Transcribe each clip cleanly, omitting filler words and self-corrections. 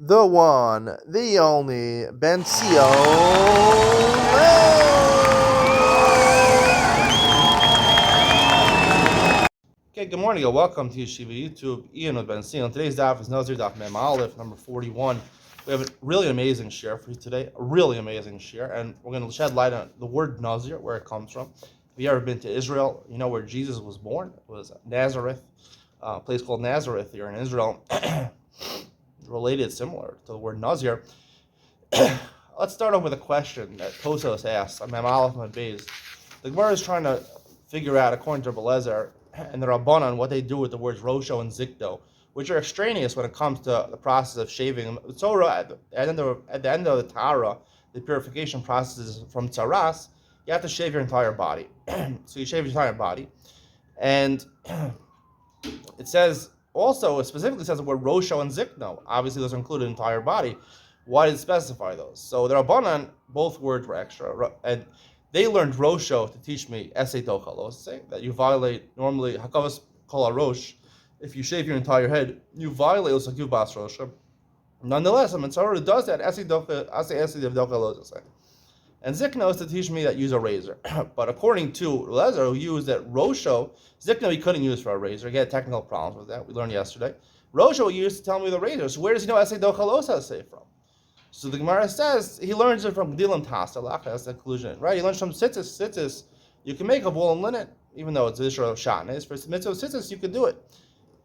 the one, the only Benzion. Okay, good morning and welcome to Yeshiva YouTube. Iyun with Benzion. Today's daf is Nazir daf Mem Aleph, number 41. We have a really amazing share for you today, a really amazing share, and we're going to shed light on the word Nazir, where it comes from. If you ever been to Israel, you know where Jesus was born. It was Nazareth, a place called Nazareth here in Israel. Related, similar to the word Nazir. Let's start off with a question that Tosos asked on Mem Aleph and Beis. The Gemara is trying to figure out, according to Belezer and the Rabbanan, what they do with the words Rosho and Zikdo, which are extraneous when it comes to the process of shaving. So at the end of the Tahara, the purification process is from Tzaras, you have to shave your entire body. So you shave your entire body. And it says, also, it specifically says the word Rosho and Zikno. Obviously, those are included in the entire body. Why did it specify those? So the Rabbanan, both words were extra. And they learned Rosho to teach me Esei Dochalos, that you violate normally Hakavas Kol HaRosh. If you shave your entire head, you violate Osakiv Bas Rosha. Nonetheless, a Mitzvah does that. Esei Dochalos. And Zikno is to teach me that use a razor. But according to Lezer, who used that Rosho, Zikno he couldn't use for a razor. He had technical problems with that. We learned yesterday. Rosho he used to tell me the razor. So where does he know Esei Dochalos has say from? So the Gemara says he learns it from Gdilim Tastalach. That's the conclusion, right? He learns from Tzitzis. Tzitzis, you can make a wool and linen, even though it's Israel of Shatnez. For mitzvah Tzitzis, you can do it.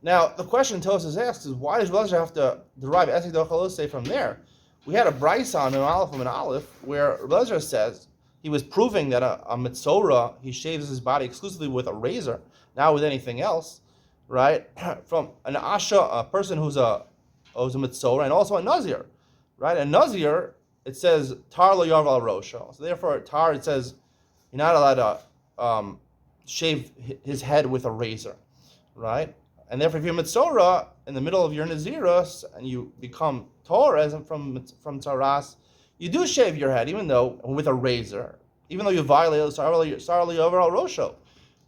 Now, the question Tosos asks is, why does Lezer have to derive Esei Dochalos say from there? We had a brisa on an Aleph where Lezer says he was proving that a Mitzorah, he shaves his body exclusively with a razor, not with anything else, right? From an Asha, a person who's a Mitzorah, and also a Nazir, right? A Nazir, it says Tar lo yarval rosho. So therefore, Tar, it says you're not allowed to shave his head with a razor, right? And therefore, if you're Mitzorah in the middle of your Nazirus and you become Torah from Tzaras, you do shave your head, even though with a razor, even though you violate Sarli overall Rosho,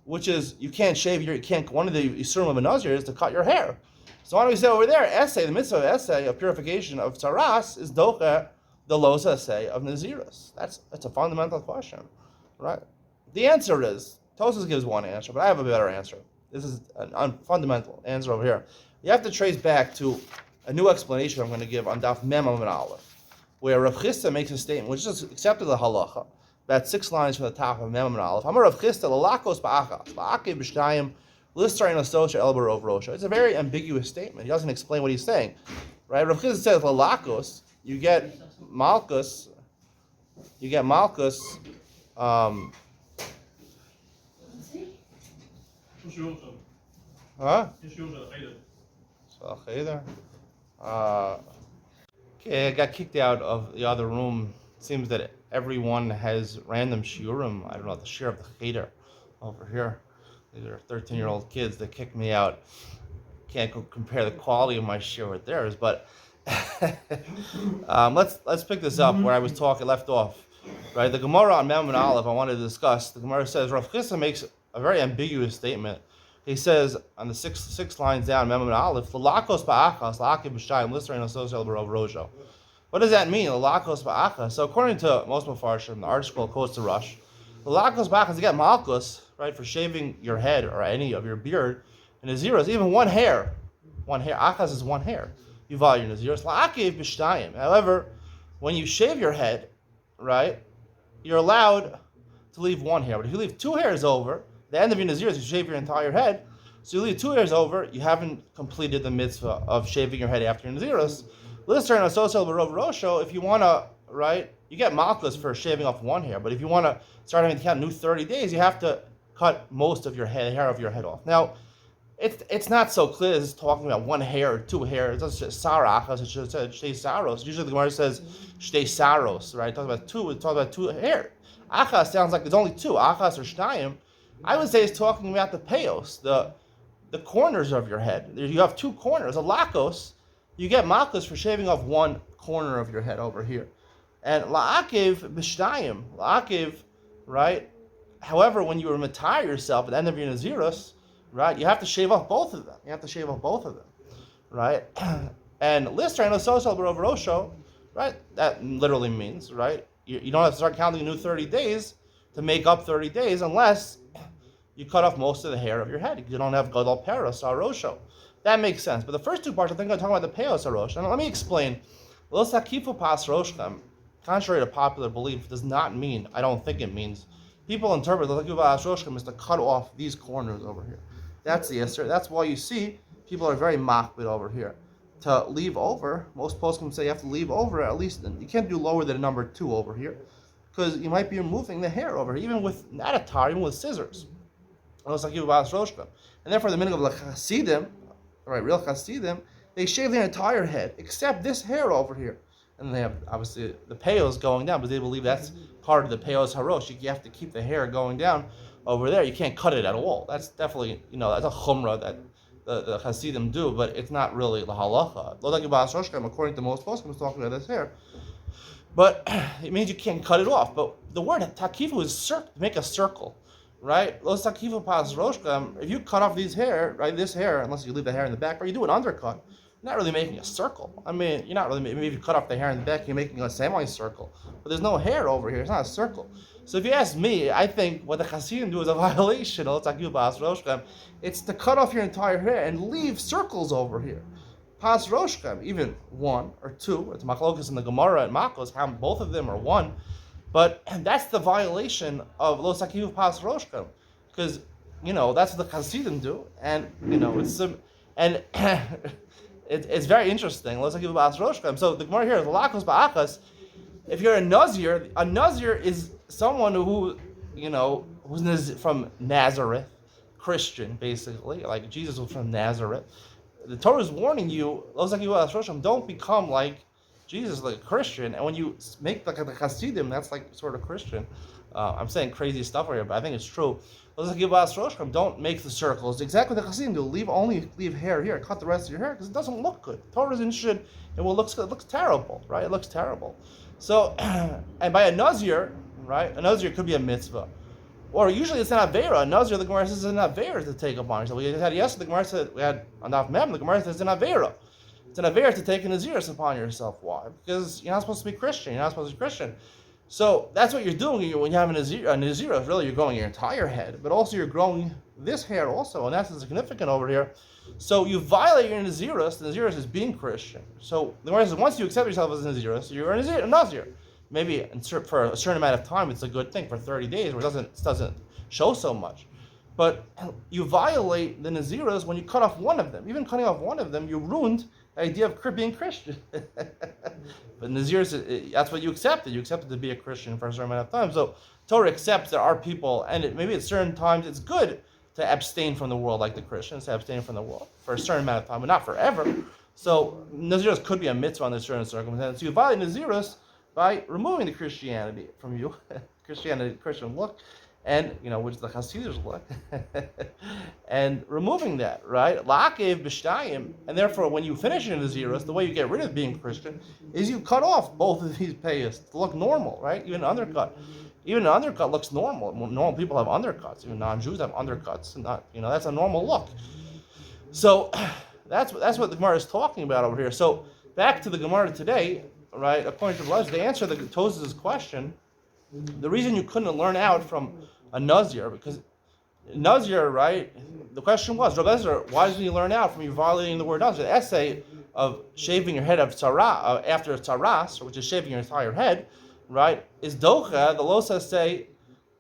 which is you can't shave one of the Yisurim of a Nazir is to cut your hair. So why don't we say over there, the mitzvah essay of purification of Tzaras is Docha, the Losa essay of Nazirus. That's a fundamental question, right? The answer is, Tosos gives one answer, but I have a better answer. This is a fundamental answer over here. You have to trace back to a new explanation I'm going to give on Daf Mem and Aleph, where Rav Chisda makes a statement, which is accepted the halacha, about 6 lines from the top of Mem and Aleph. Amar Rav Chisda, l'lakos ba'achas, la'akev b'shtayim, l'istarayin l'sosha el barov rosha. It's a very ambiguous statement. He doesn't explain what he's saying. Right? Rav Chisda says, l'lakos, you get malchus, huh? Okay, I got kicked out of the other room. It seems that everyone has random shiurim. I don't know, the share of the cheder over here. These are 13-year-old kids that kicked me out. Can't compare the quality of my share with theirs, but let's pick this up where I was left off. Right, the Gemara on Mem and Aleph I wanted to discuss. The Gemara says Rav Chisda makes a very ambiguous statement. He says on the six lines down, Mem and Aleph, l'lakos ba'achas, la'akev b'shayim, l'istarayin l'sosha barov rosho. What does that mean, l'lakos ba'achas? So according to most Mefarshim, the art scroll quotes the Rush, l'lakos ba'achas, you get malchus, right, for shaving your head or any of your beard, and Naziros, even one hair, achas is one hair. You violate your Naziros, la'akev b'shayim. However, when you shave your head, right, you're allowed to leave one hair. But if you leave 2 hairs over, the end of your Naziris, you shave your entire head. So you leave 2 hairs over, you haven't completed the mitzvah of shaving your head after your Naziris. Listener, if you want to, right, you get malchus for shaving off 1 hair. But if you want to start having to count new 30 days, you have to cut most of your hair of your head off. Now, it's not so clear as it's talking about 1 hair or 2 hairs. It doesn't say sarachas, it should say shtei saros. Usually the Gemara says shtei saros, right? It talks about 2 hair. Achas sounds like there's only 2, achas or shtayim. I would say it's talking about the peos, the corners of your head. You have 2 corners. A lakos, you get malchus for shaving off 1 corner of your head over here. And la'akev b'shtayim, la'akev, right? However, when you retire yourself at the end of your Nazirus, right, you have to shave off both of them. Right? And Lister, social Rosho, right? That literally means, right? You don't have to start counting a new 30 days to make up 30 days unless you cut off most of the hair of your head. You don't have Gadol Peros Arosho. That makes sense. But the first two parts, I think I'm talking about the Peos Arosh. And let me explain. Los Hakifu Pas Roshchem, contrary to popular belief, does not mean, I don't think it means, people interpret Los Hakifu Pas Roshchem is to cut off these corners over here. That's the answer. That's why you see people are very makbid over here. To leave over, most poskim say you have to leave over at least, you can't do lower than a number 2 over here, because you might be removing the hair over here, even with not a tar, even with scissors. And therefore the meaning of the Hasidim, right, real Hasidim, they shave their entire head, except this hair over here. And they have, obviously, the peos going down, but they believe that's part of the peos harosh. You have to keep the hair going down over there. You can't cut it at all. That's definitely, that's a chumrah that the Hasidim do, but it's not really the halacha. According to most poskim, is talking about this hair. But it means you can't cut it off. But the word takifu is make a circle, right? Los takifu pas roshkam. If you cut off these hair, right, this hair, unless you leave the hair in the back, or you do an undercut, you're not really making a circle. I mean, you're not really. Maybe if you cut off the hair in the back, you're making a semicircle. But there's no hair over here. It's not a circle. So if you ask me, I think what the Hasidim do is a violation. It's to cut off your entire hair and leave circles over here. Pas roshchem, even 1 or 2. It's machlokas in the Gemara and Makos, how both of them are 1. But that's the violation of lo sakiv pas roshchem, because that's what the Hasidim do, and it's very interesting. Lo sakiv pas roshchem. So the Gemara here is lakos ba'achas. If you're a Nazir is someone who's from Nazareth, Christian, basically, like Jesus was from Nazareth. The Torah is warning you, don't become like Jesus, like a Christian. And when you make like the Hasidim, that's like sort of Christian. I'm saying crazy stuff right here, but I think it's true. Don't make the circles. Exactly what the Hasidim do. Leave hair here. Cut the rest of your hair because it doesn't look good. The Torah isn't should. It looks terrible, right? It looks terrible. So, and by a Nazir, right? A Nazir could be a mitzvah. Or usually it's an Avera. A Nazir, the Gemara says, is an Avera to take upon yourself. We had yesterday, the Gemara said, we had on Daf Mem, the Gemara says it's an Avera. It's an Avera to take a Naziris upon yourself. Why? Because you're not supposed to be Christian. You're not supposed to be Christian. So that's what you're doing when you have a Naziris. Really, you're growing your entire head, but also you're growing this hair also, and that's significant over here. So you violate your Naziris. The Naziris is being Christian. So the Gemara says, once you accept yourself as a Naziris, you're a Nazir. Maybe for a certain amount of time, it's a good thing. For 30 days, where it doesn't show so much. But you violate the Naziros when you cut off one of them. Even cutting off one of them, you ruined the idea of being Christian. But Naziros, that's what you accepted. You accepted to be a Christian for a certain amount of time. So Torah accepts there are people, and maybe at certain times it's good to abstain from the world, like the Christians, to abstain from the world for a certain amount of time, but not forever. So Naziros could be a mitzvah under certain circumstances. So you violate Naziros by removing the Christianity from you, Christian look, and which the Hasidus look, and removing that, right? La'akev b'shtayim, and therefore when you finish in Naziros, the way you get rid of being Christian is you cut off both of these payas to look normal, right? Even an undercut looks normal. Normal people have undercuts. Even non-Jews have undercuts, and that's a normal look. So that's what the Gemara is talking about over here. So back to the Gemara today. Right, according to Blaise, the answer to Tos's question, the reason you couldn't learn out from a Nazir, because Nazir, right, the question was, Rabbi Ezra, why didn't you learn out from you violating the word Nazir? The essay of shaving your head of tzara, after tzaras, which is shaving your entire head, right, is docha, the losa say,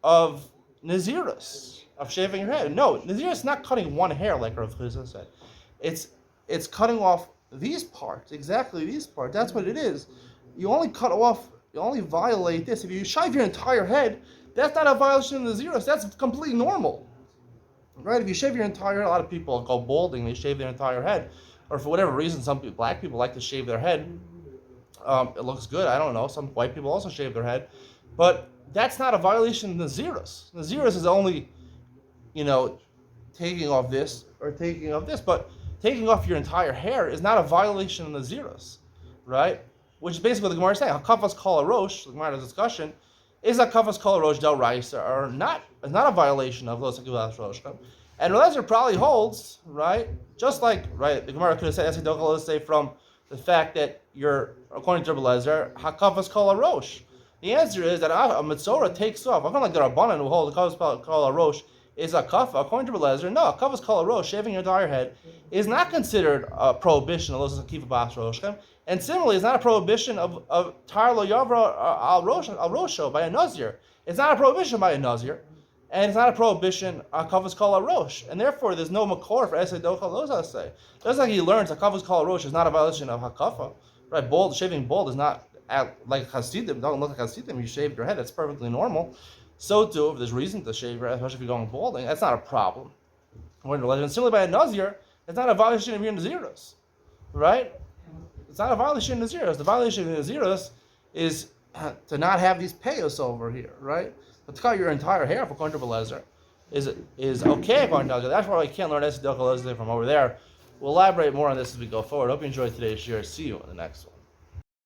of Nazirus, of shaving your head. No, Nazirus is not cutting one hair like Rav Chizah said. It's cutting off these parts, exactly these parts. That's what it is. You only violate this. If you shave your entire head, that's not a violation of the Naziros. That's completely normal. Right? If you shave your entire head, a lot of people go balding, they shave their entire head. Or for whatever reason, black people like to shave their head. It looks good, I don't know. Some white people also shave their head. But that's not a violation of the Naziros. Naziros is only, taking off this or taking off this. But taking off your entire hair is not a violation of Naziros, right? Which is basically what the Gemara is saying. Hakafas kol harosh, the Gemara discussion, is hakafas kol harosh del raisa, or not? It's not a violation of lo sakiv rosh. And Nazir probably holds, right? Just like, right, the Gemara could have said, say from the fact that you're, according to Rabbi Lezer, hakafas kol arosh? The answer is that a metzora takes off. I'm like the Rabbanan who hold the hakafas kol arosh is a kafa. According to Rabbi Lezer, no, hakafas kol arosh, shaving your entire head, is not considered a prohibition. And similarly, it's not a prohibition of tar lo yavra al rosho by a Nazir. It's not a prohibition by a Nazir. And it's not a prohibition, kavos kol arosh, and therefore there's no makor for esed dochal loza say. Just like he learns, kavos kol arosh is not a violation of hakafa, right? Shaving bald is not like hasidim. Don't look like hasidim. You shave your head; that's perfectly normal. So too, if there's reason to shave your head, especially if you're going balding, that's not a problem. And similarly, by a nazir, it's not a violation of your nazirus, right? It's not a violation of nazirus. The violation of nazirus is to not have these payos over here, right? But to cut your entire hair for according to Belezer is okay according to Belezer. That's why I can't learn Esidok from over there. We'll elaborate more on this as we go forward. Hope you enjoyed today's share. See you in the next one.